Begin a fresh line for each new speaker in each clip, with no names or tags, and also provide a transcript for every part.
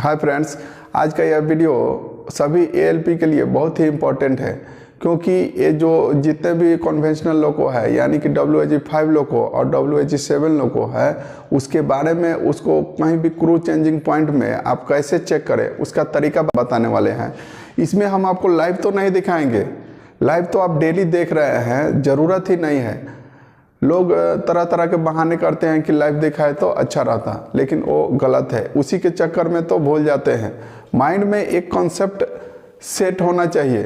Hi friends, आज का यह वीडियो सभी एएलपी के लिए बहुत ही इम्पोर्टेंट है, क्योंकि ये जो जितने भी कन्वेंशनल लोको है यानी कि WAG5 लोको और WAG7 लोको है, उसके बारे में उसको कहीं भी क्रू चेंजिंग पॉइंट में आप कैसे चेक करें उसका तरीका बताने वाले हैं। इसमें हम आपको लाइव तो नहीं दिखाएंगे, लाइव तो आप डेली देख रहे हैं, ज़रूरत ही नहीं है। लोग तरह तरह के बहाने करते हैं कि लाइव दिखाए तो अच्छा रहता, लेकिन वो गलत है। उसी के चक्कर में तो भूल जाते हैं। माइंड में एक कॉन्सेप्ट सेट होना चाहिए।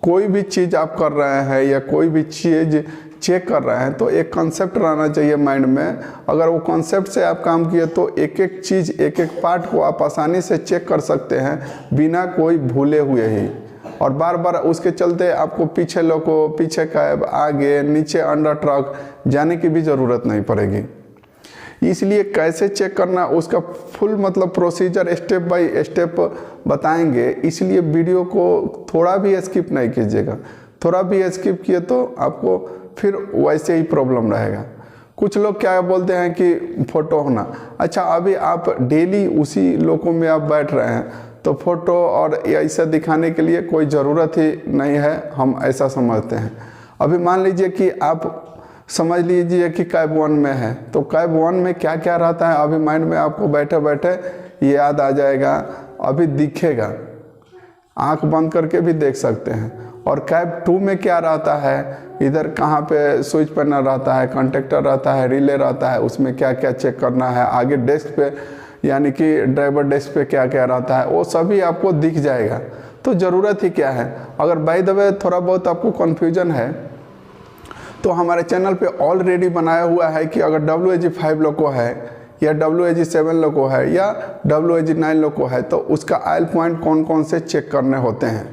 कोई भी चीज़ आप कर रहे हैं या कोई भी चीज़ चेक कर रहे हैं तो एक कॉन्सेप्ट रहना चाहिए माइंड में। अगर वो कॉन्सेप्ट से आप काम किए तो एक एक चीज़, एक एक पार्ट को आप आसानी से चेक कर सकते हैं बिना कोई भूले हुए ही। और बार बार उसके चलते आपको पीछे लोको, पीछे कैब, आगे नीचे अंडर ट्रक जाने की भी ज़रूरत नहीं पड़ेगी। इसलिए कैसे चेक करना उसका फुल मतलब प्रोसीजर स्टेप बाय स्टेप बताएंगे। इसलिए वीडियो को थोड़ा भी स्किप नहीं कीजिएगा। थोड़ा भी स्किप किए तो आपको फिर वैसे ही प्रॉब्लम रहेगा। कुछ लोग क्या बोलते हैं कि फ़ोटो होना, अच्छा अभी आप डेली उसी लोको में आप बैठ रहे हैं तो फोटो और ऐसा दिखाने के लिए कोई ज़रूरत ही नहीं है, हम ऐसा समझते हैं। अभी मान लीजिए कि आप समझ लीजिए कि कैब 1 में है, तो कैब 1 में क्या क्या रहता है अभी माइंड में आपको बैठे बैठे याद आ जाएगा, अभी दिखेगा, आंख बंद करके भी देख सकते हैं। और कैब 2 में क्या रहता है, इधर कहाँ पे स्विच पैनल रहता है, कंडक्टर रहता है, रिले रहता है, उसमें क्या क्या चेक करना है, आगे डेस्क पे यानी कि ड्राइवर डेस्क पे क्या क्या रहता है वो सभी आपको दिख जाएगा। तो ज़रूरत ही क्या है। अगर बाय द वे थोड़ा बहुत आपको कन्फ्यूजन है तो हमारे चैनल पे ऑलरेडी बनाया हुआ है कि अगर WAG5 लोको है या WAG7 लोको है या WAG9 लोको है तो उसका आयल पॉइंट कौन कौन से चेक करने होते हैं,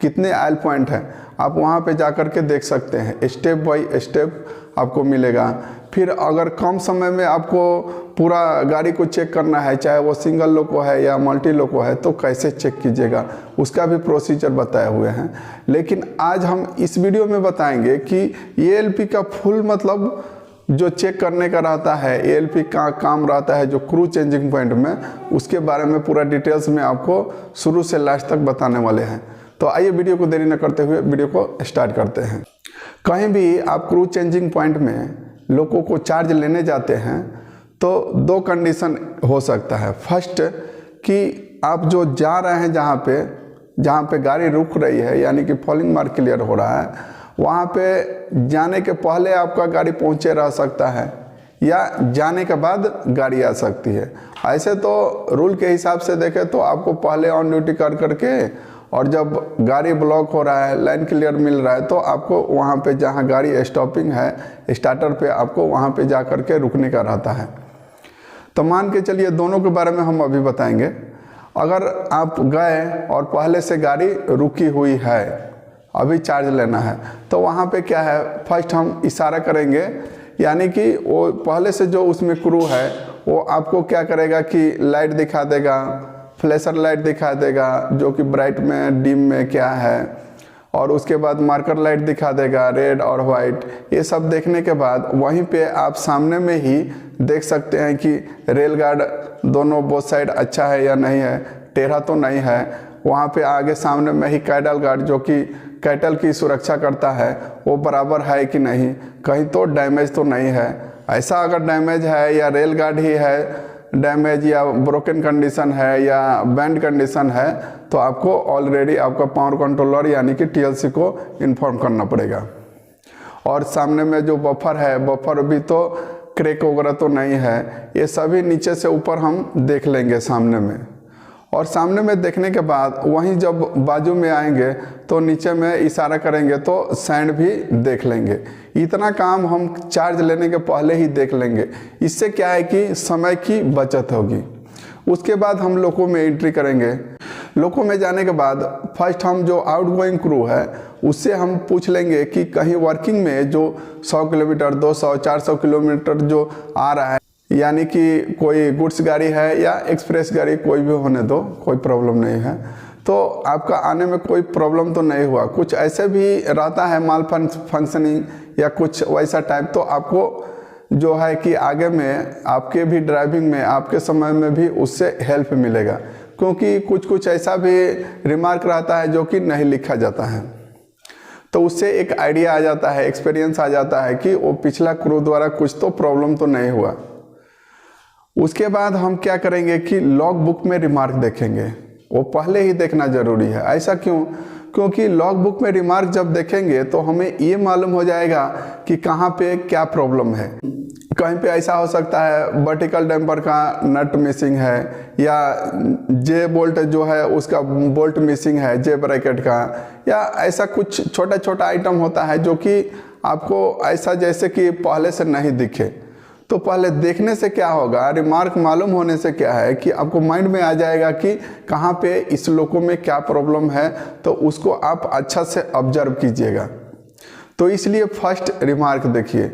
कितने आयल पॉइंट हैं, आप वहाँ पे जा कर के देख सकते हैं। स्टेप बाय स्टेप आपको मिलेगा। फिर अगर कम समय में आपको पूरा गाड़ी को चेक करना है, चाहे वो सिंगल लोको है या मल्टी लोको है, तो कैसे चेक कीजिएगा उसका भी प्रोसीजर बताए हुए हैं। लेकिन आज हम इस वीडियो में बताएंगे कि एएलपी का फुल मतलब जो चेक करने का रहता है, एएलपी का काम रहता है जो क्रू चेंजिंग पॉइंट में, उसके बारे में पूरा डिटेल्स में आपको शुरू से लास्ट तक बताने वाले हैं। तो आइए वीडियो को देरी न करते हुए वीडियो को स्टार्ट करते हैं। कहीं भी आप क्रू चेंजिंग पॉइंट में लोगों को चार्ज लेने जाते हैं तो दो कंडीशन हो सकता है। फर्स्ट कि आप जो जा रहे हैं जहाँ पे गाड़ी रुक रही है यानी कि फॉलिंग मार्क क्लियर हो रहा है, वहाँ पे जाने के पहले आपका गाड़ी पहुँचे रह सकता है या जाने के बाद गाड़ी आ सकती है। ऐसे तो रूल के हिसाब से देखें तो आपको पहले ऑन ड्यूटी कर करके और जब गाड़ी ब्लॉक हो रहा है, लाइन क्लियर मिल रहा है, तो आपको वहाँ पे जहाँ गाड़ी स्टॉपिंग है स्टार्टर पे आपको वहाँ पे जा कर के रुकने का रहता है। तो मान के चलिए दोनों के बारे में हम अभी बताएंगे। अगर आप गए और पहले से गाड़ी रुकी हुई है, अभी चार्ज लेना है, तो वहाँ पे क्या है, फर्स्ट हम इशारा करेंगे यानी कि वो पहले से जो उसमें क्रू है वो आपको क्या करेगा कि लाइट दिखा देगा, फ्लैशर लाइट दिखा देगा जो कि ब्राइट में डिम में क्या है, और उसके बाद मार्कर लाइट दिखा देगा रेड और वाइट। ये सब देखने के बाद वहीं पे आप सामने में ही देख सकते हैं कि रेल गार्ड दोनों बोथ साइड अच्छा है या नहीं है, टेढ़ा तो नहीं है। वहाँ पे आगे सामने में ही कैटल गार्ड जो कि कैटल की सुरक्षा करता है वो बराबर है कि नहीं, कहीं तो डैमेज तो नहीं है। ऐसा अगर डैमेज है या रेल गार्ड ही है डैमेज या ब्रोकन कंडीशन है या बैंड कंडीशन है तो आपको ऑलरेडी आपका पावर कंट्रोलर यानी कि TLC को इन्फॉर्म करना पड़ेगा। और सामने में जो बफर है, बफर भी तो क्रैक वगैरह तो नहीं है, ये सभी नीचे से ऊपर हम देख लेंगे सामने में। और सामने में देखने के बाद वहीं जब बाजू में आएंगे तो नीचे में इशारा करेंगे तो सैंड भी देख लेंगे। इतना काम हम चार्ज लेने के पहले ही देख लेंगे। इससे क्या है कि समय की बचत होगी। उसके बाद हम लोको में एंट्री करेंगे। लोको में जाने के बाद फर्स्ट हम जो आउटगोइंग क्रू है उससे हम पूछ लेंगे कि कहीं वर्किंग में जो 100 किलोमीटर, 200, 400 किलोमीटर जो आ रहा है, यानी कि कोई गुड्स गाड़ी है या एक्सप्रेस गाड़ी, कोई भी होने दो, कोई प्रॉब्लम नहीं है, तो आपका आने में कोई प्रॉब्लम तो नहीं हुआ। कुछ ऐसे भी रहता है माल फंक्शनिंग या कुछ वैसा टाइप, तो आपको जो है कि आगे में आपके भी ड्राइविंग में आपके समय में भी उससे हेल्प मिलेगा। क्योंकि कुछ कुछ ऐसा भी रिमार्क रहता है जो कि नहीं लिखा जाता है। तो उससे एक आइडिया आ जाता है, एक्सपीरियंस आ जाता है कि वो पिछला क्रू द्वारा कुछ तो प्रॉब्लम तो नहीं हुआ। उसके बाद हम क्या करेंगे कि लॉग बुक में रिमार्क देखेंगे। वो पहले ही देखना जरूरी है। ऐसा क्यों? क्योंकि लॉग बुक में रिमार्क जब देखेंगे तो हमें ये मालूम हो जाएगा कि कहाँ पे क्या प्रॉब्लम है। कहीं पे ऐसा हो सकता है वर्टिकल डैम्पर का नट मिसिंग है, या जे बोल्ट जो है उसका बोल्ट मिसिंग है जे ब्रैकेट का, या ऐसा कुछ छोटा छोटा आइटम होता है जो कि आपको ऐसा जैसे कि पहले से नहीं दिखे। तो पहले देखने से क्या होगा, रिमार्क मालूम होने से क्या है कि आपको माइंड में आ जाएगा कि कहाँ पे इस लोको में क्या प्रॉब्लम है, तो उसको आप अच्छा से ऑब्जर्व कीजिएगा। तो इसलिए फर्स्ट रिमार्क देखिए,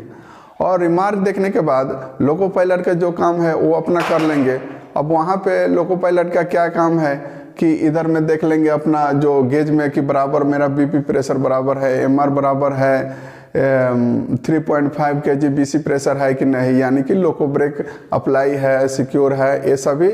और रिमार्क देखने के बाद लोको पायलट का जो काम है वो अपना कर लेंगे। अब वहाँ पे लोको पायलट का क्या काम है कि इधर में देख लेंगे अपना जो गेज में कि बराबर मेरा बीपी प्रेशर बराबर है, एमआर बराबर है, 3.5 kg बीसी प्रेशर है कि नहीं, यानी कि लोको ब्रेक अप्लाई है, सिक्योर है, ये सभी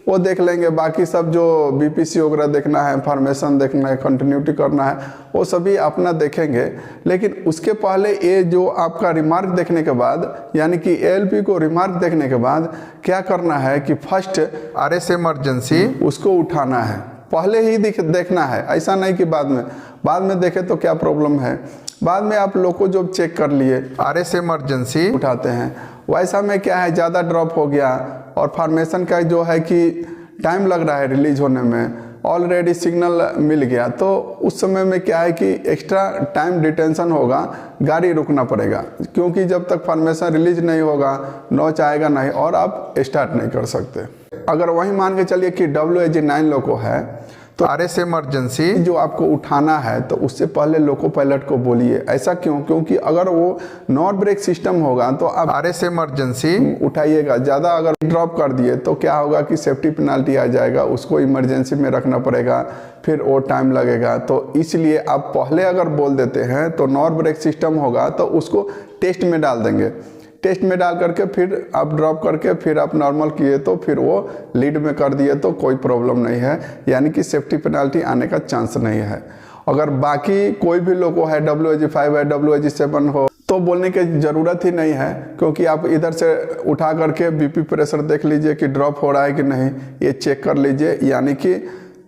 वो देख लेंगे। बाकी सब जो बीपीसी वगैरह देखना है, फॉर्मेशन देखना है, कंटिन्यूटी करना है, वो सभी अपना देखेंगे। लेकिन उसके पहले ये जो आपका रिमार्क देखने के बाद, यानी कि एएलपी को रिमार्क देखने के बाद क्या करना है कि फर्स्ट आरएस इमरजेंसी उसको उठाना है, पहले ही देखना है। ऐसा नहीं कि बाद में देखे तो क्या प्रॉब्लम है। बाद में आप लोको जो चेक कर लिए आरएस इमरजेंसी उठाते हैं। वैसा में क्या है, ज़्यादा ड्रॉप हो गया और फॉर्मेशन का जो है कि टाइम लग रहा है रिलीज होने में, ऑलरेडी सिग्नल मिल गया, तो उस समय में क्या है कि एक्स्ट्रा टाइम डिटेंशन होगा, गाड़ी रुकना पड़ेगा। क्योंकि जब तक फॉर्मेशन रिलीज नहीं होगा नॉच आएगा नहीं और आप स्टार्ट नहीं कर सकते। अगर वही मान के चलिए कि WAG9 लोको है तो आरएस इमरजेंसी जो आपको उठाना है तो उससे पहले लोको पायलट को बोलिए। ऐसा क्यों? क्योंकि अगर वो नॉन ब्रेक सिस्टम होगा तो आप आरएस इमरजेंसी उठाइएगा। ज़्यादा अगर ड्रॉप कर दिए तो क्या होगा कि सेफ्टी पेनाल्टी आ जाएगा, उसको इमरजेंसी में रखना पड़ेगा, फिर वो टाइम लगेगा। तो इसलिए आप पहले अगर बोल देते हैं तो नॉन ब्रेक सिस्टम होगा तो उसको टेस्ट में डाल देंगे। टेस्ट में डाल करके फिर आप ड्रॉप करके फिर आप नॉर्मल किए तो फिर वो लीड में कर दिए तो कोई प्रॉब्लम नहीं है, यानी कि सेफ्टी पेनाल्टी आने का चांस नहीं है। अगर बाकी कोई भी लोको है, WAG5 है, WAG7 हो, तो बोलने की ज़रूरत ही नहीं है। क्योंकि आप इधर से उठा करके बीपी प्रेशर देख लीजिए कि ड्रॉप हो रहा है कि नहीं, ये चेक कर लीजिए। यानी कि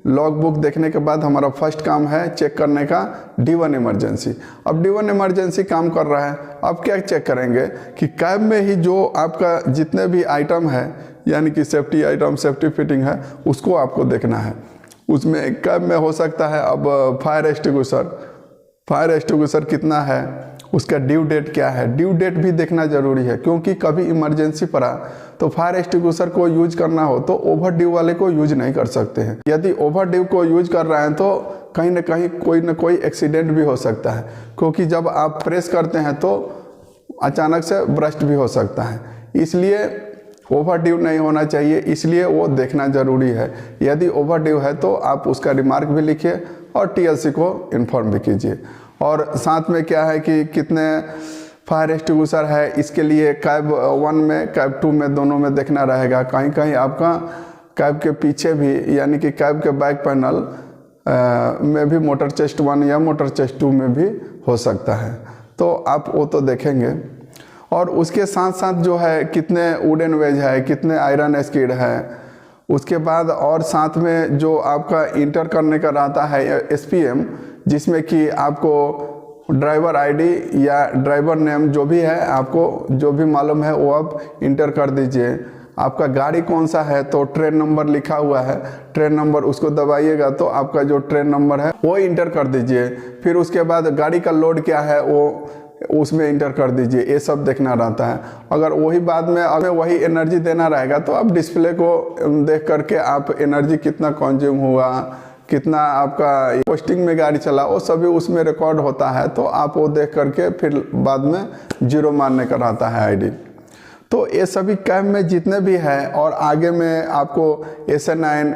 लॉग बुक देखने के बाद हमारा फर्स्ट काम है चेक करने का D1 इमरजेंसी। अब D1 इमरजेंसी काम कर रहा है, अब क्या चेक करेंगे कि कैब में ही जो आपका जितने भी आइटम है, यानी कि सेफ्टी आइटम, सेफ्टी फिटिंग है, उसको आपको देखना है। उसमें कैब में हो सकता है अब फायर एक्सटिंग्विशर कितना है, उसका ड्यू डेट क्या है, ड्यू डेट भी देखना जरूरी है। क्योंकि कभी इमरजेंसी पड़ा तो फायर एक्सटिंग्विशर को यूज करना हो तो ओवर ड्यू वाले को यूज नहीं कर सकते हैं। यदि ओवर ड्यू को यूज कर रहे हैं तो कहीं ना कोई एक्सीडेंट भी हो सकता है। क्योंकि जब आप प्रेस करते हैं तो अचानक से ब्रस्ट भी हो सकता है, इसलिए ओवर ड्यू नहीं होना चाहिए, इसलिए वो देखना जरूरी है। यदि ओवर ड्यू है तो आप उसका रिमार्क भी लिखिए और TLC को इन्फॉर्म भी कीजिए। और साथ में क्या है कि कितने फायर एक्सटिंग्विशर है, इसके लिए कैब 1 में कैब 2 में दोनों में देखना रहेगा। कहीं कहीं आपका कैब के पीछे भी, यानी कि कैब के बैक पैनल में भी मोटर चेस्ट 1 या मोटर चेस्ट 2 में भी हो सकता है, तो आप वो तो देखेंगे। और उसके साथ साथ जो है कितने वुडन वेज है, कितने आयरन स्किड है, उसके बाद और साथ में जो आपका इंटर करने का रहता है SPM, जिसमें कि आपको ड्राइवर आईडी या ड्राइवर नेम जो भी है, आपको जो भी मालूम है वो आप इंटर कर दीजिए। आपका गाड़ी कौन सा है तो ट्रेन नंबर लिखा हुआ है, ट्रेन नंबर उसको दबाइएगा तो आपका जो ट्रेन नंबर है वो इंटर कर दीजिए। फिर उसके बाद गाड़ी का लोड क्या है वो उसमें इंटर कर दीजिए। ये सब देखना रहता है। अगर वही बाद में अगर वही एनर्जी देना रहेगा तो आप डिस्प्ले को देख करके आप एनर्जी कितना कंज्यूम हुआ, कितना आपका पोस्टिंग में गाड़ी चला, वो सभी उसमें रिकॉर्ड होता है। तो आप वो देख करके फिर बाद में 0 मारने का रहता है आईडी। तो ये सभी कैब में जितने भी है, और आगे में आपको SA9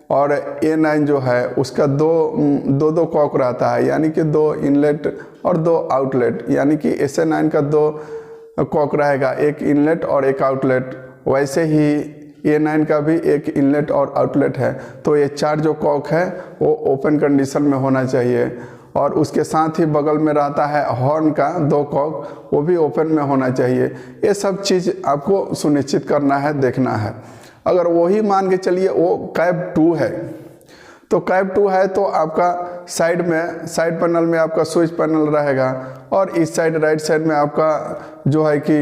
और A9 जो है उसका दो कॉक रहता है, यानी कि 2 इनलेट और 2 आउटलेट। यानी कि SA9 का 2 कॉक रहेगा, एक इनलेट और एक आउटलेट। वैसे ही A9 का भी एक इनलेट और आउटलेट है। तो ये 4 जो कॉक है वो ओपन कंडीशन में होना चाहिए। और उसके साथ ही बगल में रहता है हॉर्न का 2 कॉक, वो भी ओपन में होना चाहिए। ये सब चीज़ आपको सुनिश्चित करना है, देखना है। अगर वही मान के चलिए वो कैब 2 है, तो कैब 2 है तो आपका साइड पैनल में आपका स्विच पैनल रहेगा और इस साइड राइट साइड में आपका जो है कि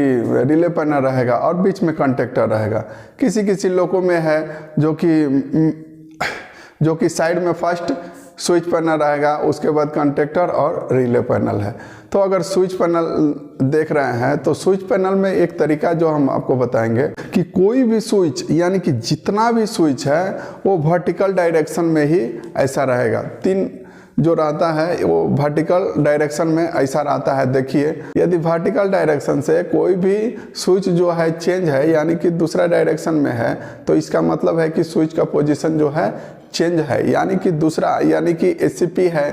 रिले पैनल रहेगा और बीच में कंटेक्टर रहेगा। किसी लोगों में है जो कि साइड में फर्स्ट स्विच पैनल रहेगा, उसके बाद कंटेक्टर और रिले पैनल है। तो अगर स्विच पैनल देख रहे हैं तो स्विच पैनल में एक तरीका जो हम आपको बताएंगे कि कोई भी स्विच यानी कि जितना भी स्विच है वो वर्टिकल डायरेक्शन में ही ऐसा रहेगा। 3 जो रहता है वो वर्टिकल डायरेक्शन में ऐसा रहता है। देखिए, यदि वर्टिकल डायरेक्शन से कोई भी स्विच जो है चेंज है यानी कि दूसरा डायरेक्शन में है, तो इसका मतलब है कि स्विच का पोजीशन जो है चेंज है, यानी कि दूसरा, यानी कि एससीपी है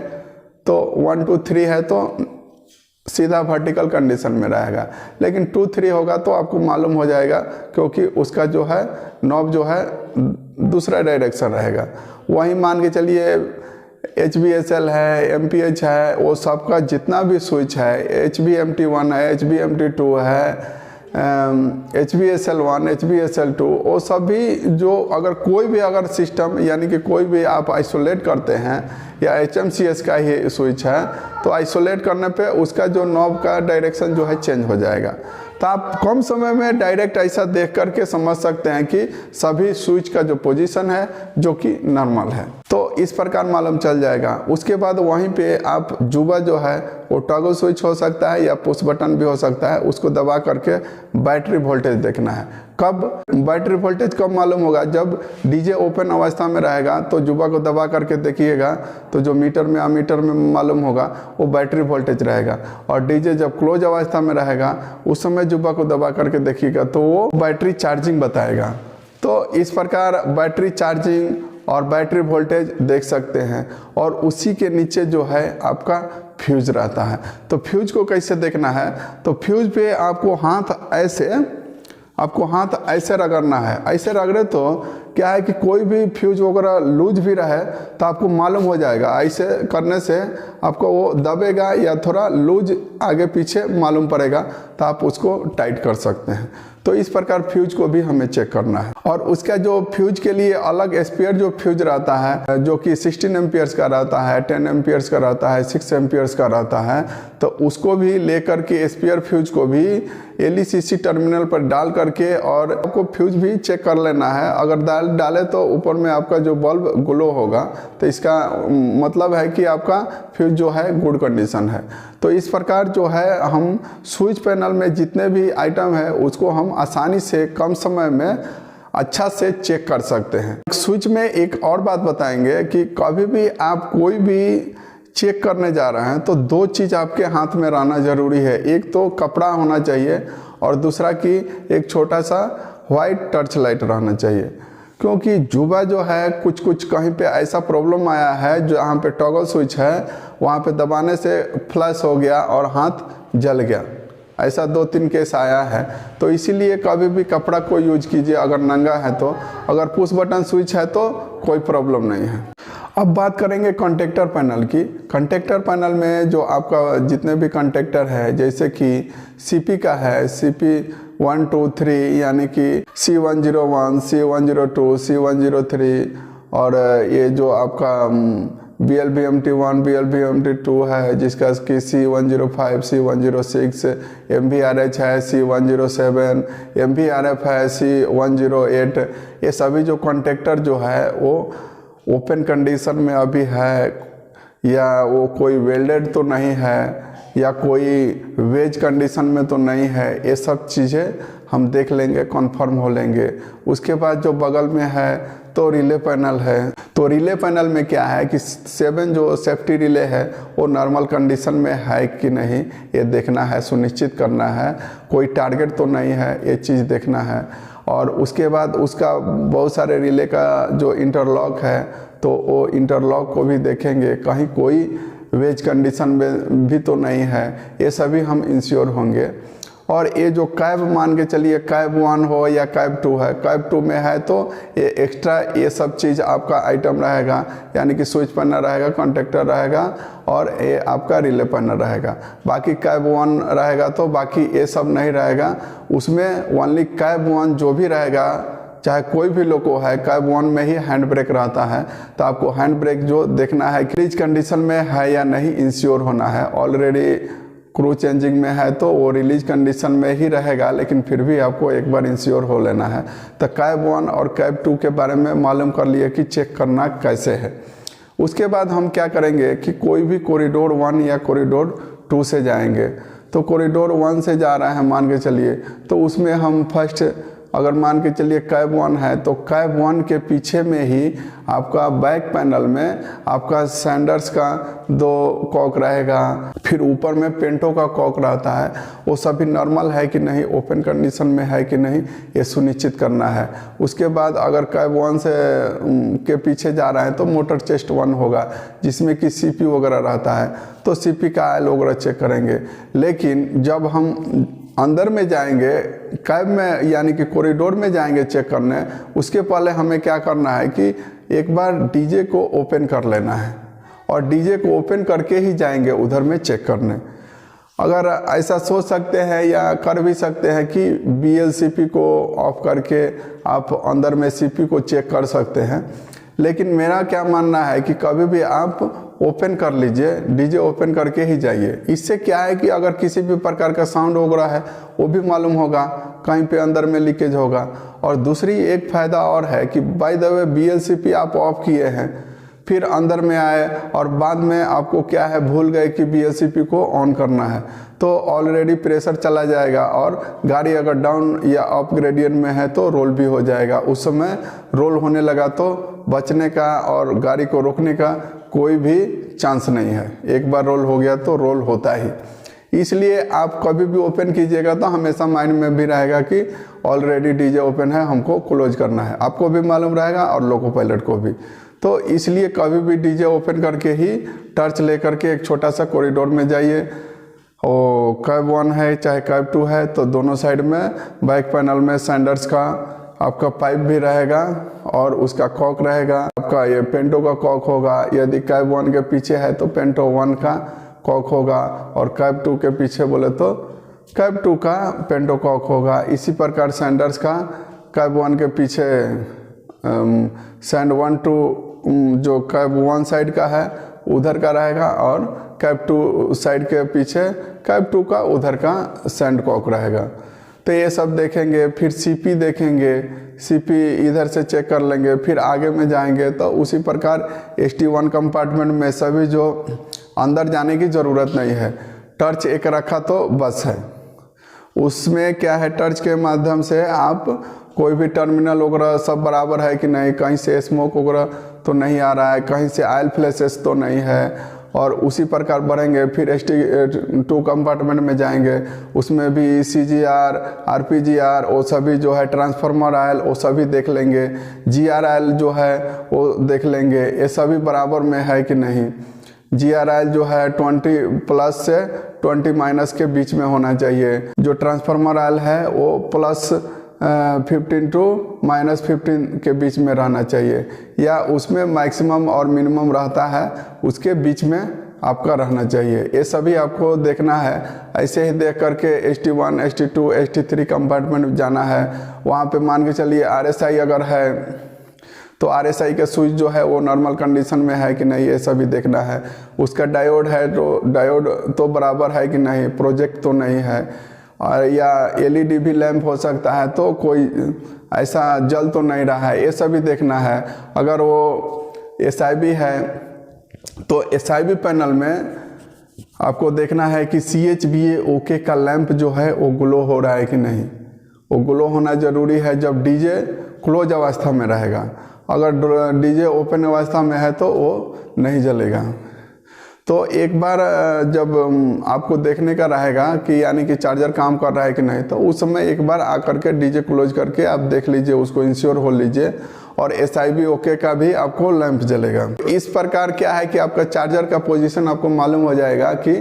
तो 1 2 3 है तो सीधा वर्टिकल कंडीशन में रहेगा। लेकिन 2 3 होगा तो आपको मालूम हो जाएगा क्योंकि उसका जो है नॉब जो है दूसरा डायरेक्शन रहेगा। वहीं मान के चलिए HBSL है, MPH है, वो सबका जितना भी स्विच है, HBMT1 है, HBMT2 है, HBSL1, HBSL2, वो सभी जो अगर कोई भी अगर सिस्टम यानी कि कोई भी आप आइसोलेट करते हैं या HMCS का ही स्विच है तो आइसोलेट करने पे उसका जो नॉब का डायरेक्शन जो है चेंज हो जाएगा। तो आप कम समय में डायरेक्ट ऐसा देख करके समझ सकते हैं कि सभी स्विच का जो पोजीशन है जो कि नॉर्मल है, तो इस प्रकार मालूम चल जाएगा। उसके बाद वहीं पे आप जुबा जो है वो टॉगल स्विच हो सकता है या पुश बटन भी हो सकता है, उसको दबा करके बैटरी वोल्टेज देखना है। कब बैटरी वोल्टेज कब मालूम होगा? जब डीजे ओपन अवस्था में रहेगा तो जुबा को दबा करके देखिएगा तो जो मीटर में अमीटर में मालूम होगा वो बैटरी वोल्टेज रहेगा। और डीजे जब क्लोज अवस्था में रहेगा उस समय जुबा को दबा करके देखिएगा तो वो बैटरी चार्जिंग बताएगा। तो इस प्रकार बैटरी चार्जिंग और बैटरी वोल्टेज देख सकते हैं। और उसी के नीचे जो है आपका फ्यूज रहता है। तो फ्यूज को कैसे देखना है? तो फ्यूज पे आपको हाथ ऐसे रगड़ना है। ऐसे रगड़े तो क्या है कि कोई भी फ्यूज वगैरह लूज भी रहे तो आपको मालूम हो जाएगा। ऐसे करने से आपको वो दबेगा या थोड़ा लूज आगे पीछे मालूम पड़ेगा तो आप उसको टाइट कर सकते हैं। तो इस प्रकार फ्यूज को भी हमें चेक करना है। और उसका जो फ्यूज के लिए अलग स्पेयर जो फ्यूज रहता है जो कि 16 एम्पियर्स का रहता है, 10 एम्पियर्स का रहता है, 6 एम्पियर्स का रहता है, तो उसको भी लेकर के स्पेयर फ्यूज को भी LECC टर्मिनल पर डाल करके और आपको फ्यूज भी चेक कर लेना है। अगर डाले तो ऊपर में आपका जो बल्ब ग्लो होगा तो इसका मतलब है कि आपका फ्यूज जो है गुड कंडीशन है। तो इस प्रकार जो है हम स्विच पैनल में जितने भी आइटम है उसको हम आसानी से कम समय में अच्छा से चेक कर सकते हैं। स्विच में एक और बात बताएंगे कि कभी भी आप कोई भी चेक करने जा रहे हैं तो 2 चीज़ आपके हाथ में रहना ज़रूरी है। एक तो कपड़ा होना चाहिए और दूसरा कि एक छोटा सा वाइट टर्च लाइट रहना चाहिए। क्योंकि जुबा जो है कुछ कहीं पे ऐसा प्रॉब्लम आया है जहाँ पे टॉगल स्विच है वहाँ पे दबाने से फ्लैश हो गया और हाथ जल गया। ऐसा 2-3 केस आया है। तो इसीलिए कभी भी कपड़ा को यूज कीजिए अगर नंगा है तो। अगर पुश बटन स्विच है तो कोई प्रॉब्लम नहीं है। अब बात करेंगे कॉन्टेक्टर पैनल की। कॉन्टेक्टर पैनल में जो आपका जितने भी कॉन्टेक्टर है जैसे कि CP का है, CP 1 2 3 यानी कि C101, C102, C103 और ये जो आपका BLBMT1, BLBMT2 है जिसका कि C105, C106, MVRH है C107, MVRF है C108। ये सभी जो कॉन्टेक्टर जो है वो ओपन कंडीशन में अभी है या वो कोई वेल्डेड तो नहीं है या कोई वेज कंडीशन में तो नहीं है। ये सब चीज़ें हम देख लेंगे, कन्फर्म हो लेंगे। उसके बाद जो बगल में है तो रिले पैनल है। तो रिले पैनल में क्या है कि 7 जो सेफ्टी रिले है वो नॉर्मल कंडीशन में है कि नहीं ये देखना है, सुनिश्चित करना है। कोई टारगेट तो नहीं है, ये चीज़ देखना है। और उसके बाद उसका बहुत सारे रिले का जो इंटरलॉक है तो वो इंटरलॉक को भी देखेंगे, कहीं कोई वेज कंडीशन में भी तो नहीं है। ये सभी हम इंश्योर होंगे। और ये जो कैब मान के चलिए कैब 1 हो या कैब 2 है, कैब 2 में है तो ये एक्स्ट्रा ये सब चीज़ आपका आइटम रहेगा, यानी कि स्विच पैनल रहेगा, कॉन्टेक्टर रहेगा और ये आपका रिले पैनल रहेगा। बाकी कैब 1 रहेगा तो बाकी ये सब नहीं रहेगा, उसमें ओनली कैब 1 जो भी रहेगा, चाहे कोई भी लोको है, कैब 1 में ही हैंड ब्रेक रहता है। तो आपको हैंड ब्रेक जो देखना है रिलीज कंडीशन में है या नहीं, इंश्योर होना है। ऑलरेडी क्रू चेंजिंग में है तो वो रिलीज कंडीशन में ही रहेगा, लेकिन फिर भी आपको एक बार इंश्योर हो लेना है। तो कैब 1 और कैब 2 के बारे में मालूम कर लिए कि चेक करना कैसे है। उसके बाद हम क्या करेंगे कि कोई भी कॉरिडोर 1 या कॉरिडोर 2 से जाएंगे। तो कॉरिडोर 1 से जा रहे हैं मान के चलिए, तो उसमें हम फर्स्ट अगर मान के चलिए कैब 1 है तो कैब 1 के पीछे में ही आपका बैक पैनल में आपका सैंडर्स का 2 कॉक रहेगा, फिर ऊपर में पेंटो का कॉक रहता है। वो सभी नॉर्मल है कि नहीं, ओपन कंडीशन में है कि नहीं, ये सुनिश्चित करना है। उसके बाद अगर कैब 1 से के पीछे जा रहे हैं तो मोटर चेस्ट 1 होगा, जिसमें कि सीपी वगैरह रहता है, तो सीपी का ऑयल वगैरह चेक करेंगे। लेकिन जब हम अंदर में जाएंगे कैब में, यानी कि कॉरिडोर में जाएंगे चेक करने, उसके पहले हमें क्या करना है कि एक बार डीजे को ओपन कर लेना है और डीजे को ओपन करके ही जाएंगे उधर में चेक करने। अगर ऐसा सोच सकते हैं या कर भी सकते हैं कि बीएलसीपी को ऑफ करके आप अंदर में सीपी को चेक कर सकते हैं, लेकिन मेरा क्या मानना है कि कभी भी आप ओपन कर लीजिए, डीजे ओपन करके ही जाइए। इससे क्या है कि अगर किसी भी प्रकार का साउंड वगैरह है वो भी मालूम होगा, कहीं पे अंदर में लीकेज होगा। और दूसरी एक फ़ायदा और है कि बाय द वे बीएलसीपी आप ऑफ किए हैं, फिर अंदर में आए और बाद में आपको क्या है भूल गए कि बीएलसीपी को ऑन करना है, तो ऑलरेडी प्रेशर चला जाएगा और गाड़ी अगर डाउन या अप ग्रेडियंट में है तो रोल भी हो जाएगा। उस समय रोल होने लगा तो बचने का और गाड़ी को रोकने का कोई भी चांस नहीं है। एक बार रोल हो गया तो रोल होता ही। इसलिए आप कभी भी ओपन कीजिएगा तो हमेशा माइंड में भी रहेगा कि ऑलरेडी डीजे ओपन है, हमको क्लोज करना है। आपको भी मालूम रहेगा और लोको पायलट को भी। तो इसलिए कभी भी डीजे ओपन करके ही टर्च लेकर के एक छोटा सा कॉरिडोर में जाइए। और कैब 1 है चाहे कैब 2 है तो दोनों साइड में बैक पैनल में सैंडर्स का आपका पाइप भी रहेगा और उसका कॉक रहेगा। आपका ये पेंटो का कॉक होगा, यदि कैब 1 के पीछे है तो पेंटो 1 का कॉक होगा, और कैब 2 के पीछे बोले तो कैब 2 का पेंटो कॉक होगा। इसी प्रकार सैंडर्स का कैब 1 के पीछे सैंड 1 2 जो कैब 1 साइड का है उधर का रहेगा, और कैब 2 साइड के पीछे कैब 2 का उधर का सैंड कॉक रहेगा। तो ये सब देखेंगे। फिर सीपी देखेंगे, सीपी इधर से चेक कर लेंगे, फिर आगे में जाएंगे तो उसी प्रकार ST1 कंपार्टमेंट में सभी जो अंदर जाने की ज़रूरत नहीं है, टर्च एक रखा तो बस है। उसमें क्या है, टर्च के माध्यम से आप कोई भी टर्मिनल वगैरह सब बराबर है कि नहीं, कहीं से स्मोक वगैरह तो नहीं आ रहा है, कहीं से ऑयल फ्लैशेस तो नहीं है, और उसी प्रकार बढ़ेंगे। फिर ST2 कंपार्टमेंट में जाएंगे, उसमें भी CGR RPGR वो सभी जो है ट्रांसफार्मर ऑयल वो सभी देख लेंगे, GR ऑयल जो है वो देख लेंगे, ये सभी बराबर में है कि नहीं। GR ऑयल जो है 20+ से 20- के बीच में होना चाहिए। जो ट्रांसफार्मर ऑयल है वो +15 to -15 के बीच में रहना चाहिए, या उसमें मैक्सिमम और मिनिमम रहता है उसके बीच में आपका रहना चाहिए। ये सभी आपको देखना है। ऐसे ही देख करके ST1 ST2 ST3 कंपार्टमेंट जाना है। वहाँ पे मान के चलिए RSI अगर है तो RSI का स्विच जो है वो नॉर्मल कंडीशन में है कि नहीं, ये सभी देखना है। उसका डायोड है तो डायोड तो बराबर है कि नहीं, प्रोजेक्ट तो नहीं है, और या LED भी लैंप हो सकता है तो कोई ऐसा जल तो नहीं रहा है, ये सभी देखना है। अगर वो SIB है तो SIB पैनल में आपको देखना है कि CHBA OK का लैंप जो है वो ग्लो हो रहा है कि नहीं। वो ग्लो होना ज़रूरी है जब डीजे क्लोज अवस्था में रहेगा। अगर डीजे ओपन अवस्था में है तो वो नहीं जलेगा। तो एक बार जब आपको देखने का रहेगा कि यानी कि चार्जर काम कर रहा है कि नहीं, तो उस समय एक बार आकर के डीजे क्लोज करके आप देख लीजिए, उसको इंश्योर हो लीजिए, और SIB OK का भी आपको लैंप जलेगा। इस प्रकार क्या है कि आपका चार्जर का पोजीशन आपको मालूम हो जाएगा कि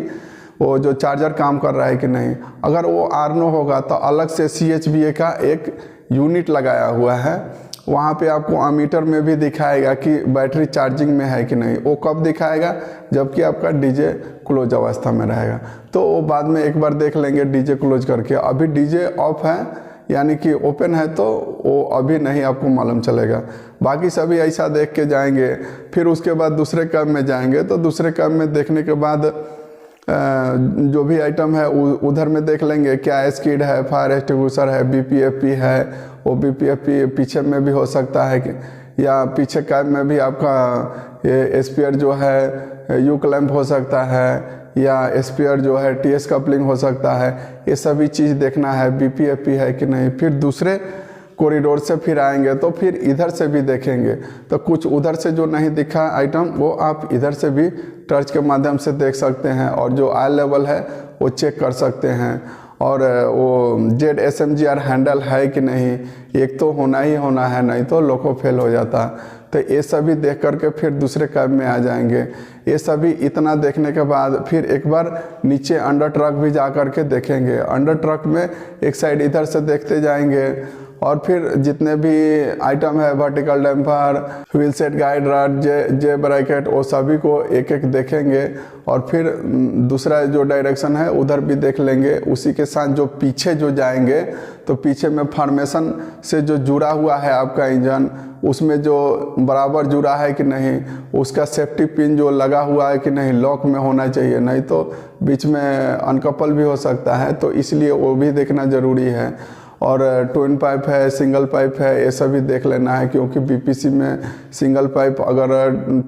वो जो चार्जर काम कर रहा है कि नहीं। अगर वो आरनो होगा तो अलग से CHBA का एक यूनिट लगाया हुआ है, वहाँ पे आपको अमीटर में भी दिखाएगा कि बैटरी चार्जिंग में है कि नहीं। वो कब दिखाएगा, जबकि आपका डीजे क्लोज अवस्था में रहेगा। तो वो बाद में एक बार देख लेंगे डीजे क्लोज करके। अभी डीजे ऑफ है यानी कि ओपन है, तो वो अभी नहीं आपको मालूम चलेगा। बाकी सभी ऐसा देख के जाएंगे। फिर उसके बाद दूसरे कैब में जाएंगे, तो दूसरे कैब में देखने के बाद जो भी आइटम है उधर में देख लेंगे क्या स्किड है, फायर एक्सटिंग्विशर है, BPFP है। वो BPFP पीछे में भी हो सकता है कि, या पीछे कैब में भी आपका ये स्पेयर जो है यू क्लैंप हो सकता है, या स्पेयर जो है TS कपलिंग हो सकता है। ये सभी चीज़ देखना है, BPFP है कि नहीं। फिर दूसरे कॉरिडोर से फिर आएंगे तो फिर इधर से भी देखेंगे, तो कुछ उधर से जो नहीं दिखा आइटम वो आप इधर से भी टर्च के माध्यम से देख सकते हैं। और जो आई लेवल है वो चेक कर सकते हैं। और वो ZSMGR हैंडल है कि नहीं, एक तो होना ही होना है, नहीं तो लोको फेल हो जाता। तो ये सभी देख करके फिर दूसरे कैब में आ जाएंगे। ये सभी इतना देखने के बाद फिर एक बार नीचे अंडर ट्रक भी जा कर के देखेंगे। अंडर ट्रक में एक साइड इधर से देखते जाएंगे, और फिर जितने भी आइटम है vertical damper, wheel set guide rod, J bracket, वो सभी को एक एक देखेंगे। और फिर दूसरा जो डायरेक्शन है उधर भी देख लेंगे। उसी के साथ जो पीछे जो जाएंगे तो पीछे में फॉर्मेशन से जो जुड़ा हुआ है आपका इंजन, उसमें जो बराबर जुड़ा है कि नहीं, उसका सेफ्टी पिन जो लगा हुआ है कि नहीं, लॉक में होना चाहिए, नहीं तो बीच में अनकपल भी हो सकता है। तो इसलिए वो भी देखना ज़रूरी है। और ट्विन पाइप है, सिंगल पाइप है, ये सभी देख लेना है, क्योंकि BPC में सिंगल पाइप, अगर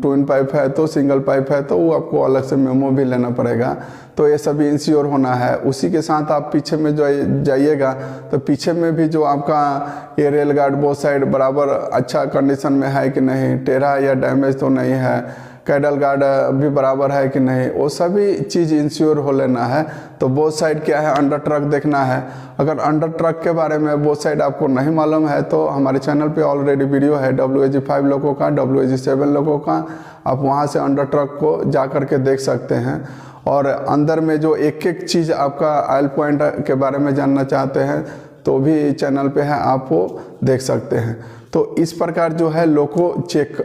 ट्विन पाइप है तो सिंगल पाइप है तो वो आपको अलग से मेमो भी लेना पड़ेगा। तो ये सभी इंश्योर होना है। उसी के साथ आप पीछे में जो जाइएगा तो पीछे में भी जो आपका ये रेल गार्ड बोथ साइड बराबर अच्छा कंडीशन में है कि नहीं, टेढ़ा या डैमेज तो नहीं है, कैडल गार्ड भी बराबर है कि नहीं, वो सभी चीज़ इंश्योर हो लेना है। तो बोथ साइड क्या है, अंडर ट्रक देखना है। अगर अंडर ट्रक के बारे में बोथ साइड आपको नहीं मालूम है तो हमारे चैनल पे ऑलरेडी वीडियो है WAG5 लोगों का, WAG7 लोगों का। आप वहाँ से अंडर ट्रक को जा कर के देख सकते हैं। और अंदर में जो एक एक चीज़ आपका ऑयल पॉइंट के बारे में जानना चाहते हैं तो भी चैनल पे है, आप वो देख सकते हैं। तो इस प्रकार जो है लोको चेक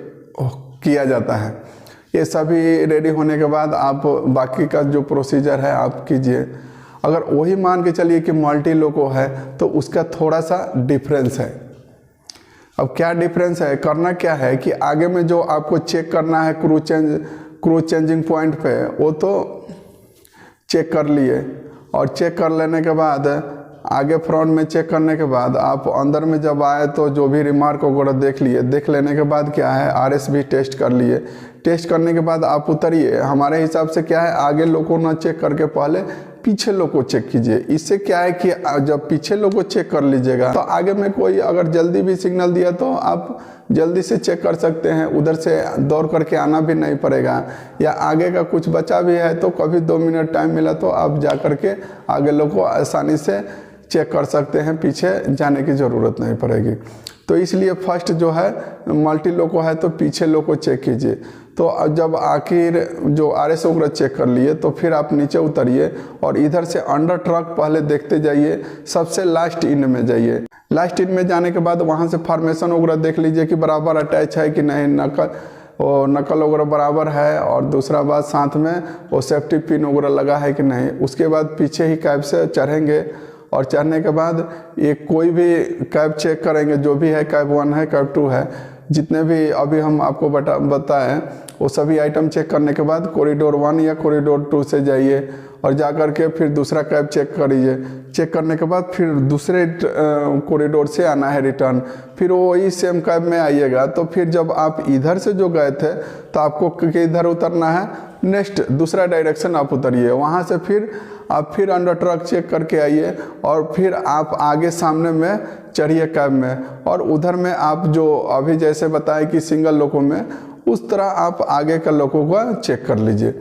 किया जाता है। ये सभी रेडी होने के बाद आप बाकी का जो प्रोसीजर है आप कीजिए। अगर वही मान के चलिए कि मल्टी लोको है तो उसका थोड़ा सा डिफरेंस है। अब क्या डिफरेंस है, करना क्या है कि आगे में जो आपको चेक करना है क्रूज चेंजिंग पॉइंट पे, वो तो चेक कर लिए। और चेक कर लेने के बाद आगे फ्रंट में चेक करने के बाद आप अंदर में जब आए तो जो भी रिमार्क वगैरह देख लिए। देख लेने के बाद क्या है, RS भी टेस्ट कर लिए। टेस्ट करने के बाद आप उतरिए। हमारे हिसाब से क्या है, आगे लोगों ना चेक करके पहले पीछे लोग को चेक कीजिए। इससे क्या है कि जब पीछे लोग को चेक कर लीजिएगा तो आगे में कोई अगर जल्दी भी सिग्नल दिया तो आप जल्दी से चेक कर सकते हैं, उधर से दौड़ करके आना भी नहीं पड़ेगा। या आगे का कुछ बचा भी है तो कभी 2 मिनट टाइम मिला तो आप जा करके आगे लोग को आसानी से चेक कर सकते हैं, पीछे जाने की ज़रूरत नहीं पड़ेगी। तो इसलिए फर्स्ट जो है मल्टी लोको है तो पीछे लोको चेक कीजिए। तो जब आखिर जो RS वगैरह चेक कर लिए तो फिर आप नीचे उतरिए और इधर से अंडर ट्रक पहले देखते जाइए, सबसे लास्ट इन में जाइए। लास्ट इन में जाने के बाद वहाँ से फॉर्मेशन वगैरह देख लीजिए कि बराबर अटैच है कि नहीं, नकल वगैरह बराबर है, और दूसरा बात साथ में वो सेफ्टी पिन वगैरह लगा है कि नहीं। उसके बाद पीछे ही कैब से चढ़ेंगे और चढ़ने के बाद ये कोई भी कैब चेक करेंगे, जो भी है कैब 1 है कैब 2 है, जितने भी अभी हम आपको बताएं वो सभी आइटम चेक करने के बाद कॉरिडोर 1 या कॉरिडोर 2 से जाइए और जा कर के फिर दूसरा कैब चेक करिए। चेक करने के बाद फिर दूसरे कॉरिडोर से आना है रिटर्न, फिर वही सेम कैब में आइएगा। तो फिर जब आप इधर से जो गए थे तो आपको किधर उतरना है, नेक्स्ट दूसरा डायरेक्शन आप उतरिए। वहाँ से फिर आप फिर अंडर ट्रक चेक करके आइए और फिर आप आगे सामने में चढ़िए कैब में, और उधर में आप जो अभी जैसे बताए कि सिंगल लोको में, उस तरह आप आगे का लोको का चेक कर लीजिए।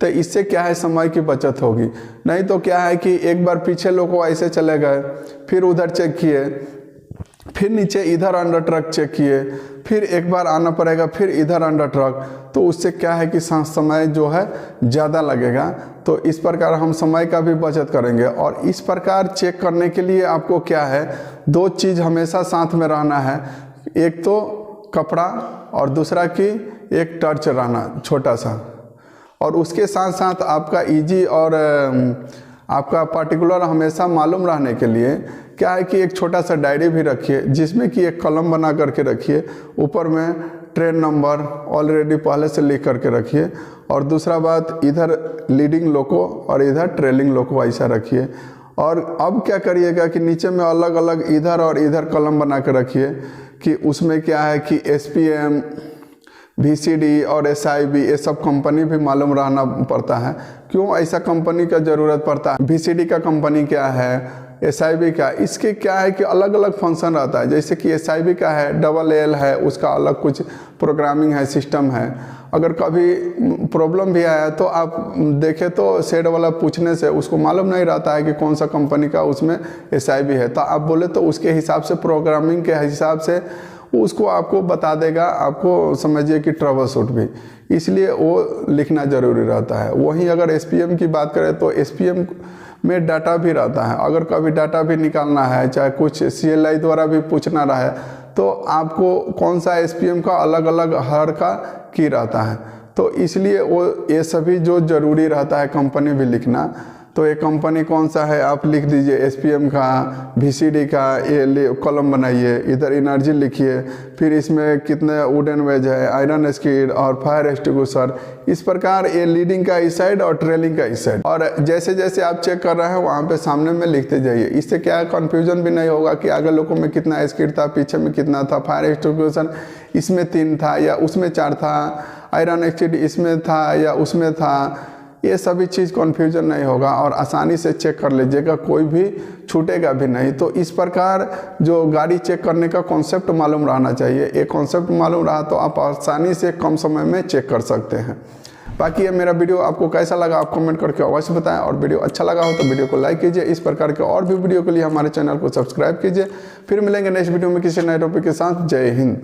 तो इससे क्या है, समय की बचत होगी। नहीं तो क्या है कि एक बार पीछे लोको ऐसे चले गए, फिर उधर चेक किए, फिर नीचे इधर अंडर ट्रक चेक किए, फिर एक बार आना पड़ेगा, फिर इधर अंडर ट्रक, तो उससे क्या है कि समय जो है ज़्यादा लगेगा। तो इस प्रकार हम समय का भी बचत करेंगे। और इस प्रकार चेक करने के लिए आपको क्या है, 2 चीज़ हमेशा साथ में रहना है, एक तो कपड़ा और दूसरा कि एक टर्च रहना छोटा सा। और उसके साथ साथ आपका ईजी और आपका पर्टिकुलर हमेशा मालूम रहने के लिए क्या है कि एक छोटा सा डायरी भी रखिए, जिसमें कि एक कलम बना करके रखिए, ऊपर में ट्रेन नंबर ऑलरेडी पहले से लिख करके रखिए। और दूसरा बात, इधर लीडिंग लोको और इधर ट्रेलिंग लोको ऐसा रखिए। और अब क्या करिएगा कि नीचे में अलग अलग इधर और इधर कलम बना के रखिए कि उसमें क्या है कि SPM, VCD और SIB ये सब कंपनी भी मालूम रहना पड़ता है। क्यों ऐसा कंपनी का ज़रूरत पड़ता है? VCD का कंपनी क्या है, SIB का, इसके क्या है कि अलग अलग फंक्शन रहता है। जैसे कि SIB का है, LL है, उसका अलग कुछ प्रोग्रामिंग है, सिस्टम है। अगर कभी प्रॉब्लम भी आया तो आप देखें तो सेड वाला पूछने से उसको मालूम नहीं रहता है कि कौन सा कंपनी का उसमें SIB है, तो आप बोले तो उसके हिसाब से, प्रोग्रामिंग के हिसाब से उसको आपको बता देगा। आपको समझिए कि ट्रबल शूट भी, इसलिए वो लिखना ज़रूरी रहता है। वहीं अगर SPM की बात करें तो SPM में डाटा भी रहता है। अगर कभी डाटा भी निकालना है, चाहे कुछ CLI द्वारा भी पूछना रहा है, तो आपको कौन सा SPM का अलग अलग हर का की रहता है। तो इसलिए वो ये सभी जो ज़रूरी रहता है कंपनी भी लिखना। तो ये कंपनी कौन सा है आप लिख दीजिए, SPM का, VCD का, ये कॉलम बनाइए, इधर एनर्जी लिखिए, फिर इसमें कितने वुडन वेज है, आयरन स्किड और फायर एक्सटिंग्विशर। इस प्रकार ये लीडिंग का इस साइड और ट्रेलिंग का इस साइड। और जैसे जैसे आप चेक कर रहे हैं वहाँ पे सामने में लिखते जाइए। इससे क्या है, कन्फ्यूजन भी नहीं होगा कि आगे लोगों में कितना स्किड था, पीछे में कितना था, फायर एक्सटिंग्विशर इसमें 3 था या उसमें 4 था, आयरन स्किड इसमें था या उसमें था। ये सभी चीज़ कन्फ्यूजन नहीं होगा और आसानी से चेक कर लीजिएगा, कोई भी छूटेगा भी नहीं। तो इस प्रकार जो गाड़ी चेक करने का कॉन्सेप्ट मालूम रहना चाहिए, ये कॉन्सेप्ट मालूम रहा तो आप आसानी से कम समय में चेक कर सकते हैं। बाकी ये मेरा वीडियो आपको कैसा लगा आप कमेंट करके अवश्य बताएं। और वीडियो अच्छा लगा हो तो वीडियो को लाइक कीजिए। इस प्रकार के और भी वीडियो के लिए हमारे चैनल को सब्सक्राइब कीजिए। फिर मिलेंगे नेक्स्ट वीडियो में किसी नए टॉपिक के साथ। जय हिंद।